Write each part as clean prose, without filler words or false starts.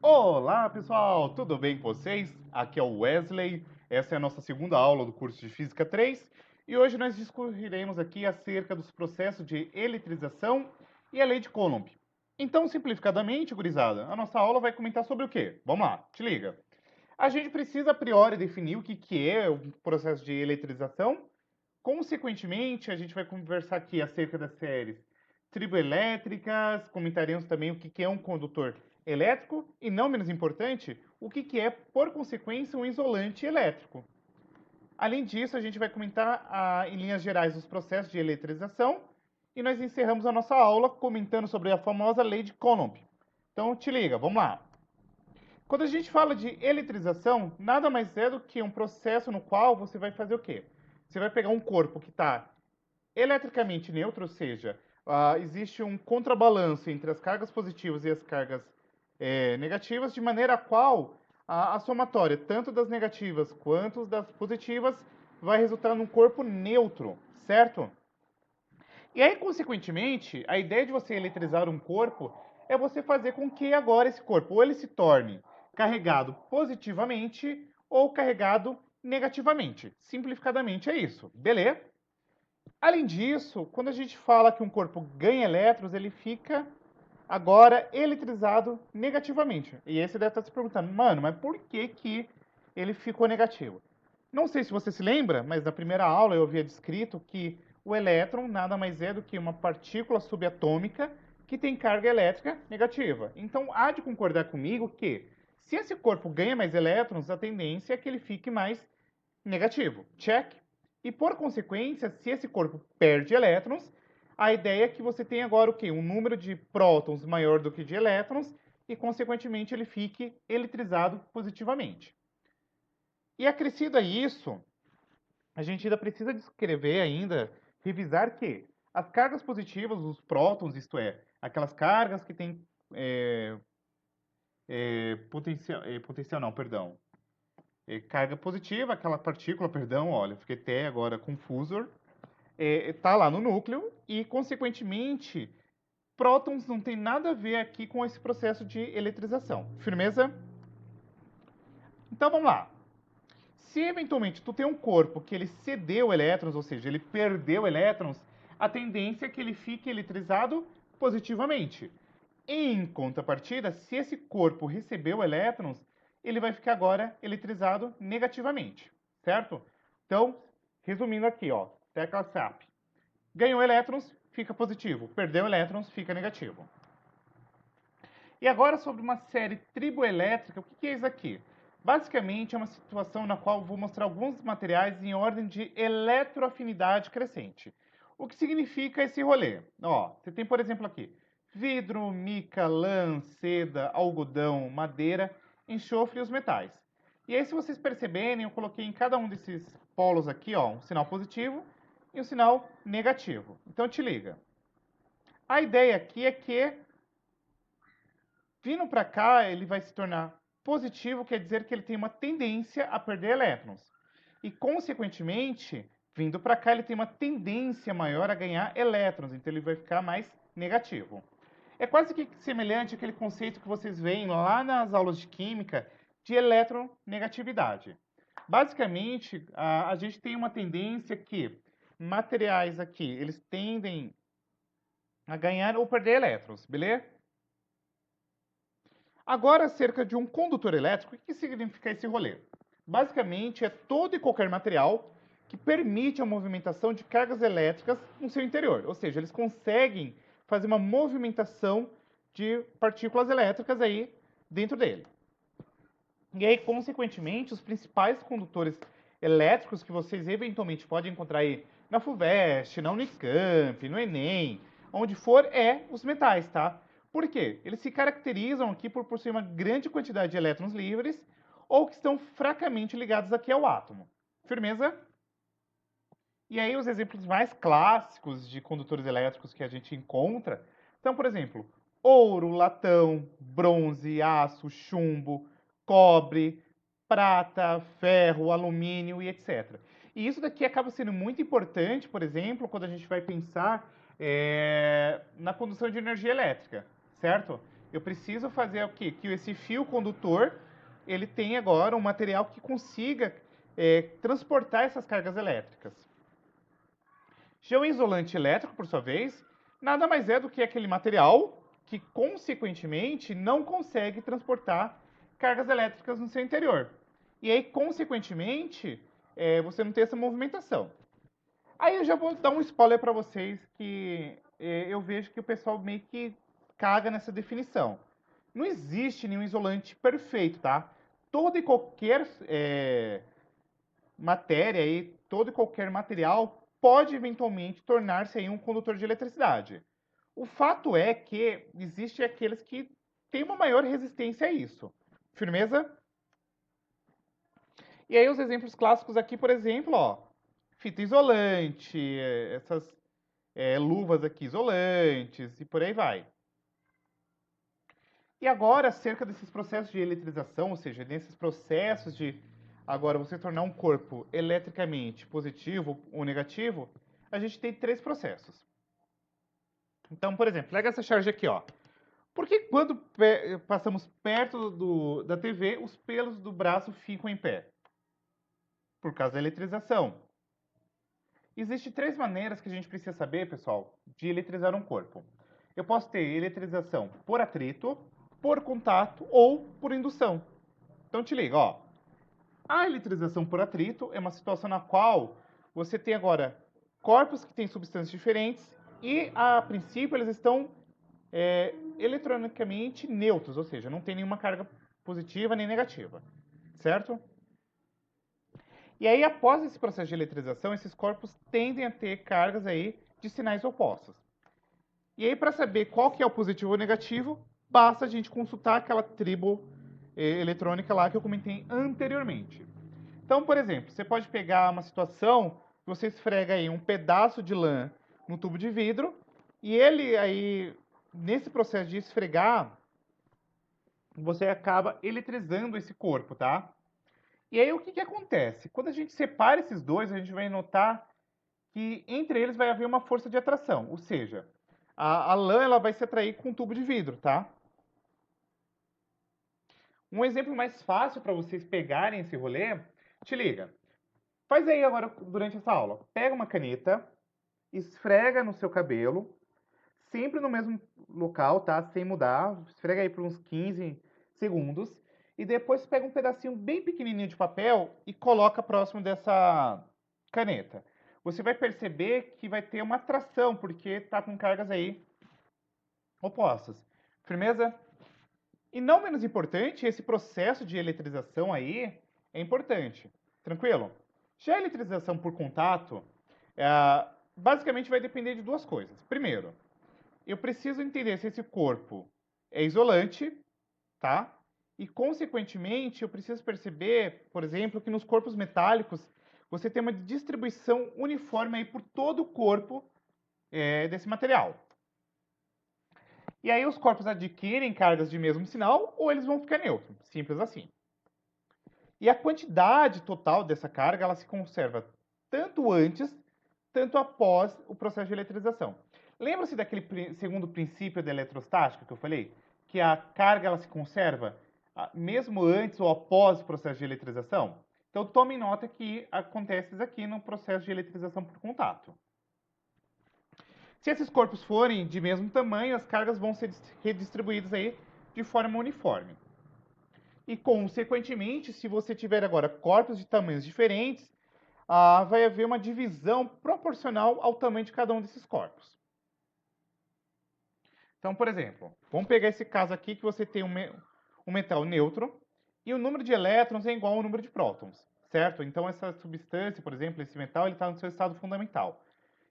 Olá, pessoal! Tudo bem com vocês? Aqui é o Wesley. Essa é a nossa segunda aula do curso de Física 3 e hoje nós discutiremos aqui acerca dos processos de eletrização e a lei de Coulomb. Então, simplificadamente, gurizada, a nossa aula vai comentar sobre o quê? Vamos lá, te liga. A gente precisa, a priori, definir o que é o processo de eletrização. Consequentemente, a gente vai conversar aqui acerca das séries triboelétricas, comentaremos também o que é um condutor elétrico e, não menos importante, o que é, por consequência, um isolante elétrico. Além disso, a gente vai comentar, em linhas gerais, os processos de eletrização e nós encerramos a nossa aula comentando sobre a famosa lei de Coulomb. Então, te liga, vamos lá. Quando a gente fala de eletrização, nada mais é do que um processo no qual você vai fazer o quê? Você vai pegar um corpo que está eletricamente neutro, ou seja, existe um contrabalanço entre as cargas positivas e as cargas negativas, de maneira a qual a somatória, tanto das negativas quanto das positivas, vai resultar num corpo neutro, certo? E aí, consequentemente, a ideia de você eletrizar um corpo é você fazer com que agora esse corpo ou ele se torne carregado positivamente ou carregado negativamente. Simplificadamente é isso, beleza? Além disso, quando a gente fala que um corpo ganha elétrons, ele fica agora eletrizado negativamente. E aí você deve estar se perguntando, mano, mas por que que ele ficou negativo? Não sei se você se lembra, mas na primeira aula eu havia descrito que o elétron nada mais é do que uma partícula subatômica que tem carga elétrica negativa. Então há de concordar comigo que se esse corpo ganha mais elétrons, a tendência é que ele fique mais negativo. Check. E por consequência, se esse corpo perde elétrons, a ideia é que você tenha agora o quê? Um número de prótons maior do que de elétrons e, consequentemente, ele fique eletrizado positivamente. E acrescido a isso, a gente ainda precisa descrever ainda, revisar que as cargas positivas, os prótons, isto é, aquelas cargas que têm potencial não, perdão, carga positiva, aquela partícula, perdão, olha, fiquei até agora confuso, está lá no núcleo e, consequentemente, prótons não tem nada a ver aqui com esse processo de eletrização. Firmeza? Então vamos lá. Se eventualmente tu tem um corpo que ele cedeu elétrons, ou seja, ele perdeu elétrons, a tendência é que ele fique eletrizado positivamente. Em contrapartida, se esse corpo recebeu elétrons, ele vai ficar agora eletrizado negativamente, certo? Então, resumindo aqui, ó, tecla SAP. Ganhou elétrons, fica positivo. Perdeu elétrons, fica negativo. E agora sobre uma série triboelétrica, o que é isso aqui? Basicamente é uma situação na qual vou mostrar alguns materiais em ordem de eletroafinidade crescente. O que significa esse rolê? Ó, você tem, por exemplo, aqui vidro, mica, lã, seda, algodão, madeira, enxofre e os metais. E aí, se vocês perceberem, eu coloquei em cada um desses polos aqui, ó, um sinal positivo e um sinal negativo. Então, te liga. A ideia aqui é que vindo para cá, ele vai se tornar positivo, quer dizer que ele tem uma tendência a perder elétrons. E, consequentemente, vindo para cá, ele tem uma tendência maior a ganhar elétrons, então ele vai ficar mais negativo. É quase que semelhante àquele conceito que vocês veem lá nas aulas de química de eletronegatividade. Basicamente, a gente tem uma tendência que materiais aqui, eles tendem a ganhar ou perder elétrons, beleza? Agora, acerca de um condutor elétrico, o que significa esse rolê? Basicamente, é todo e qualquer material que permite a movimentação de cargas elétricas no seu interior. Ou seja, eles conseguem fazer uma movimentação de partículas elétricas aí dentro dele. E aí, consequentemente, os principais condutores elétricos que vocês eventualmente podem encontrar aí na FUVEST, na Unicamp, no Enem, onde for, é os metais, tá? Por quê? Eles se caracterizam aqui por possuir uma grande quantidade de elétrons livres ou que estão fracamente ligados aqui ao átomo. Firmeza? E aí os exemplos mais clássicos de condutores elétricos que a gente encontra são, por exemplo, ouro, latão, bronze, aço, chumbo, cobre, prata, ferro, alumínio e etc. E isso daqui acaba sendo muito importante, por exemplo, quando a gente vai pensar na condução de energia elétrica, certo? Eu preciso fazer o quê? Que esse fio condutor, ele tenha agora um material que consiga transportar essas cargas elétricas. Já o isolante elétrico, por sua vez, nada mais é do que aquele material que, consequentemente, não consegue transportar cargas elétricas no seu interior. E aí, consequentemente, você não tem essa movimentação. Aí eu já vou dar um spoiler para vocês que eu vejo que o pessoal meio que caga nessa definição. Não existe nenhum isolante perfeito, tá? Todo e qualquer matéria aí, todo e qualquer material pode eventualmente tornar-se aí um condutor de eletricidade. O fato é que existem aqueles que têm uma maior resistência a isso. Firmeza? E aí os exemplos clássicos aqui, por exemplo, ó, fita isolante, essas luvas aqui isolantes e por aí vai. E agora, acerca desses processos de eletrização, ou seja, nesses processos de agora você tornar um corpo eletricamente positivo ou negativo, a gente tem três processos. Então, por exemplo, pega essa charge aqui, ó. Por que quando passamos perto da TV, os pelos do braço ficam em pé? Por causa da eletrização. Existem três maneiras que a gente precisa saber, pessoal, de eletrizar um corpo. Eu posso ter eletrização por atrito, por contato ou por indução. Então te liga, ó. A eletrização por atrito é uma situação na qual você tem agora corpos que têm substâncias diferentes e, a princípio, eles estão eletronicamente neutros, ou seja, não tem nenhuma carga positiva nem negativa, certo? E aí, após esse processo de eletrização, esses corpos tendem a ter cargas aí de sinais opostos. E aí, para saber qual que é o positivo ou negativo, basta a gente consultar aquela tribo eletrônica lá que eu comentei anteriormente. Então, por exemplo, você pode pegar uma situação que você esfrega aí um pedaço de lã no tubo de vidro e ele aí, nesse processo de esfregar, você acaba eletrizando esse corpo, tá? E aí o que acontece? Quando a gente separa esses dois, a gente vai notar que entre eles vai haver uma força de atração, ou seja, a lã ela vai se atrair com um tubo de vidro, tá? Um exemplo mais fácil para vocês pegarem esse rolê, te liga. Faz aí agora durante essa aula. Pega uma caneta, esfrega no seu cabelo, sempre no mesmo local, tá? Sem mudar. Esfrega aí por uns 15 segundos. E depois pega um pedacinho bem pequenininho de papel e coloca próximo dessa caneta. Você vai perceber que vai ter uma atração, porque tá com cargas aí opostas. Firmeza? E não menos importante, esse processo de eletrização aí é importante. Tranquilo? Já a eletrização por contato, basicamente vai depender de duas coisas. Primeiro, eu preciso entender se esse corpo é isolante, tá? E, consequentemente, eu preciso perceber, por exemplo, que nos corpos metálicos você tem uma distribuição uniforme aí por todo o corpo desse material. E aí os corpos adquirem cargas de mesmo sinal ou eles vão ficar neutros. Simples assim. E a quantidade total dessa carga ela se conserva tanto antes, tanto após o processo de eletrização. Lembra-se daquele segundo princípio da eletrostática que eu falei? Que a carga ela se conserva mesmo antes ou após o processo de eletrização? Então tome nota que acontece isso aqui no processo de eletrização por contato. Se esses corpos forem de mesmo tamanho, as cargas vão ser redistribuídas aí de forma uniforme. E, consequentemente, se você tiver agora corpos de tamanhos diferentes, vai haver uma divisão proporcional ao tamanho de cada um desses corpos. Então, por exemplo, vamos pegar esse caso aqui que você tem um metal neutro e o número de elétrons é igual ao número de prótons, certo? Então, essa substância, por exemplo, esse metal, ele está no seu estado fundamental.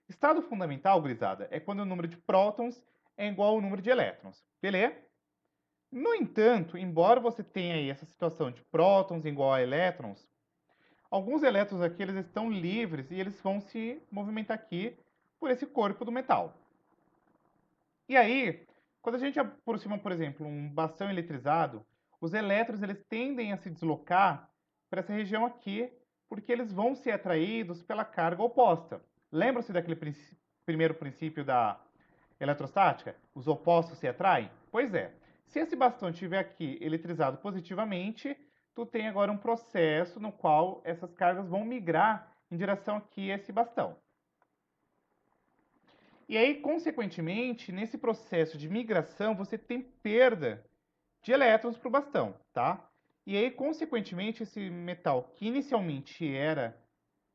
Estado fundamental, gurizada, é quando o número de prótons é igual ao número de elétrons, beleza? No entanto, embora você tenha aí essa situação de prótons igual a elétrons, alguns elétrons aqui eles estão livres e eles vão se movimentar aqui por esse corpo do metal. E aí, quando a gente aproxima, por exemplo, um bastão eletrizado, os elétrons eles tendem a se deslocar para essa região aqui, porque eles vão ser atraídos pela carga oposta. Lembra-se daquele primeiro princípio da eletrostática? Os opostos se atraem? Pois é. Se esse bastão estiver aqui eletrizado positivamente, tu tem agora um processo no qual essas cargas vão migrar em direção aqui a esse bastão. E aí, consequentemente, nesse processo de migração, você tem perda de elétrons para o bastão, tá? E aí, consequentemente, esse metal que inicialmente era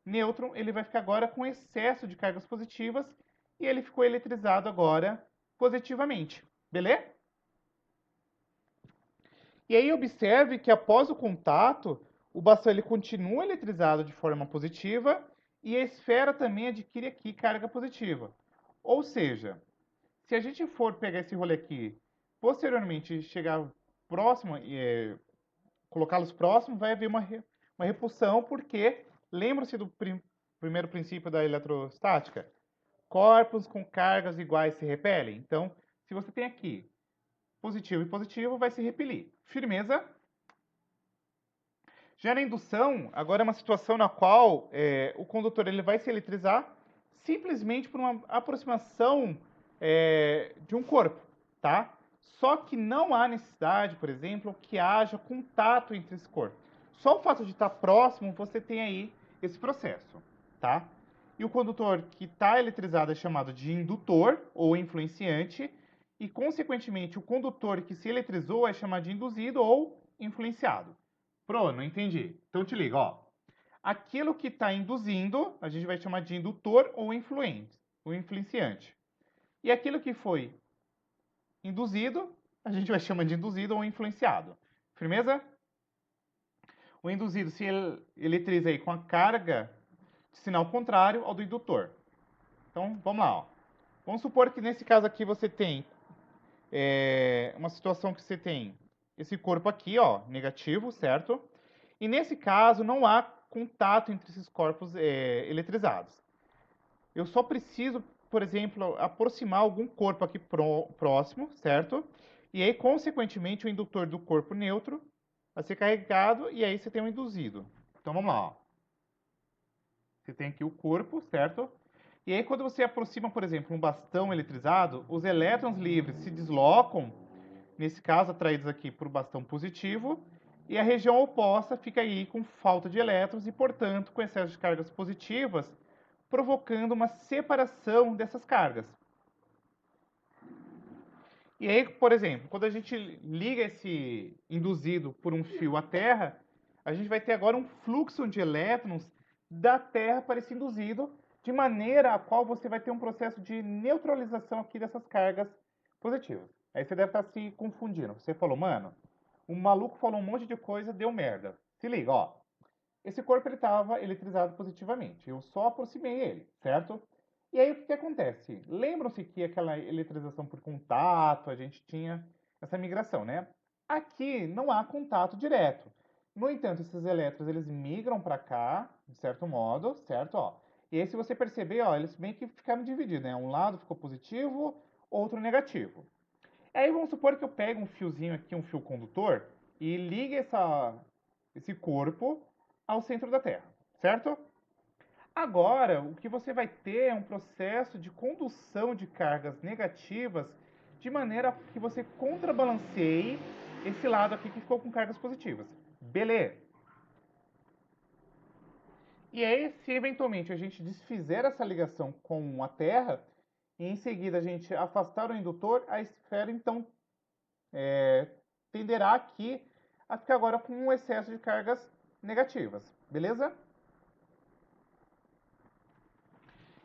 nêutron, ele vai ficar agora com excesso de cargas positivas e ele ficou eletrizado agora positivamente, beleza? E aí observe que após o contato, o bastão ele continua eletrizado de forma positiva e a esfera também adquire aqui carga positiva. Ou seja, se a gente for pegar esse rolê aqui, posteriormente chegar próximo, colocá-los próximos, vai haver uma repulsão, porque lembra-se do primeiro princípio da eletrostática? Corpos com cargas iguais se repelem. Então, se você tem aqui positivo e positivo, vai se repelir. Firmeza? Já na indução, agora é uma situação na qual o condutor ele vai se eletrizar simplesmente por uma aproximação de um corpo, tá? Só que não há necessidade, por exemplo, que haja contato entre esse corpo. Só o fato de estar próximo, você tem aí esse processo, tá? E o condutor que está eletrizado é chamado de indutor ou influenciante, e, consequentemente, o condutor que se eletrizou é chamado de induzido ou influenciado. Pro, não entendi. Então te liga, ó. Aquilo que está induzindo, a gente vai chamar de indutor ou influente, o influenciante. E aquilo que foi induzido, a gente vai chamar de induzido ou influenciado. Firmeza? O induzido se eletriza aí com a carga de sinal contrário ao do indutor. Então, vamos lá, ó. Vamos supor que nesse caso aqui você tem uma situação que você tem esse corpo aqui, ó, negativo, certo? E nesse caso não há contato entre esses corpos eletrizados. Eu só preciso, por exemplo, aproximar algum corpo aqui próximo, certo? E aí, consequentemente, o indutor do corpo neutro vai ser carregado e aí você tem um induzido. Então vamos lá, ó. Você tem aqui o corpo, certo? E aí, quando você aproxima, por exemplo, um bastão eletrizado, os elétrons livres se deslocam, nesse caso, atraídos aqui por bastão positivo, e a região oposta fica aí com falta de elétrons e, portanto, com excesso de cargas positivas, provocando uma separação dessas cargas. E aí, por exemplo, quando a gente liga esse induzido por um fio à Terra, a gente vai ter agora um fluxo de elétrons da Terra para esse induzido, de maneira a qual você vai ter um processo de neutralização aqui dessas cargas positivas. Aí você deve estar se confundindo. Você falou, mano, o maluco falou um monte de coisa, deu merda. Se liga, ó. Esse corpo ele estava eletrizado positivamente. Eu só aproximei ele, certo? E aí o que, que acontece? Lembram-se que aquela eletrização por contato, a gente tinha essa migração, né? Aqui não há contato direto. No entanto, esses elétrons eles migram para cá, de certo modo, certo? Ó. E aí se você perceber, ó, eles meio que ficaram divididos, né? Um lado ficou positivo, outro negativo. Aí vamos supor que eu pego um fiozinho aqui, um fio condutor, e ligue esse corpo ao centro da Terra, certo? Agora, o que você vai ter é um processo de condução de cargas negativas de maneira que você contrabalanceie esse lado aqui que ficou com cargas positivas. Beleza? E aí, se eventualmente a gente desfizer essa ligação com a Terra, e em seguida a gente afastar o indutor, a esfera então tenderá aqui a ficar agora com um excesso de cargas negativas. Beleza?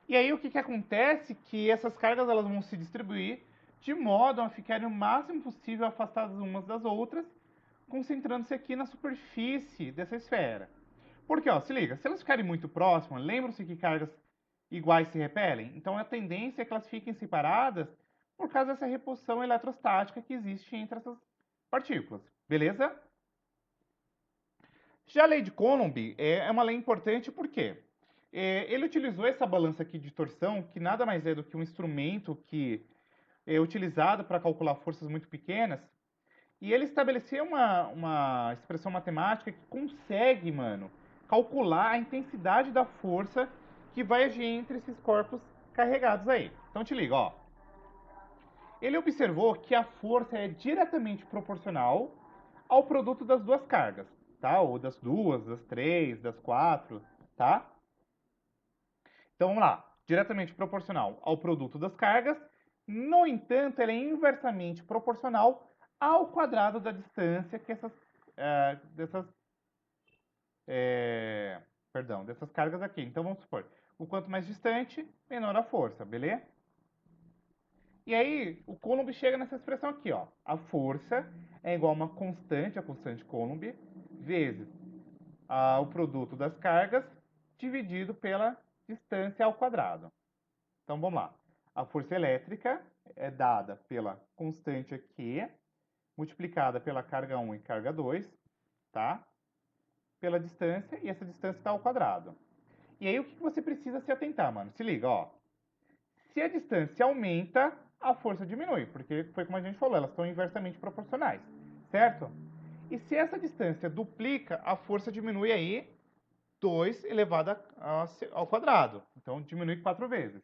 E aí o que, que acontece? Que essas cargas elas vão se distribuir de modo a ficarem o máximo possível afastadas umas das outras, concentrando-se aqui na superfície dessa esfera. Porque, ó, se liga, se elas ficarem muito próximas, lembram-se que cargas iguais se repelem? Então a tendência é que elas fiquem separadas por causa dessa repulsão eletrostática que existe entre essas partículas. Beleza? Já a lei de Coulomb é uma lei importante porque ele utilizou essa balança aqui de torção, que nada mais é do que um instrumento que é utilizado para calcular forças muito pequenas, e ele estabeleceu uma expressão matemática que consegue, mano, calcular a intensidade da força que vai agir entre esses corpos carregados aí. Então te liga, ó. Ele observou que a força é diretamente proporcional ao produto das duas cargas, tá? Ou das duas, das três, das quatro, tá? Então vamos lá. Diretamente proporcional ao produto das cargas. No entanto, ela é inversamente proporcional ao quadrado da distância que dessas cargas aqui. Então vamos supor, o quanto mais distante, menor a força, beleza? E aí, o Coulomb chega nessa expressão aqui, ó. A força é igual a uma constante, a constante Coulomb, vezes o produto das cargas dividido pela distância ao quadrado. Então vamos lá. A força elétrica é dada pela constante aqui, multiplicada pela carga 1 e carga 2, tá? Pela distância, e essa distância está ao quadrado. E aí o que você precisa se atentar, mano? Se liga, ó. Se a distância aumenta, a força diminui, porque foi como a gente falou, elas estão inversamente proporcionais, certo? E se essa distância duplica, a força diminui aí 2 elevado ao quadrado. Então diminui 4 vezes.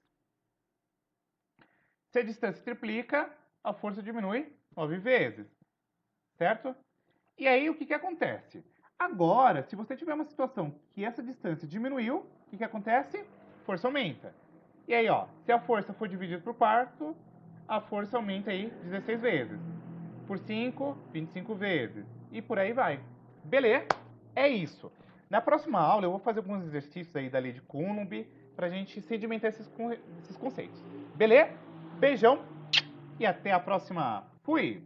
Se a distância triplica, a força diminui 9 vezes, certo? E aí o que acontece? Agora, se você tiver uma situação que essa distância diminuiu, o que acontece? Força aumenta. E aí, ó, se a força for dividida por quarto, a força aumenta aí 16 vezes. Por 5, 25 vezes. E por aí vai. Beleza? É isso. Na próxima aula eu vou fazer alguns exercícios aí da lei de Coulomb pra gente sedimentar esses conceitos. Beleza? Beijão e até a próxima. Fui!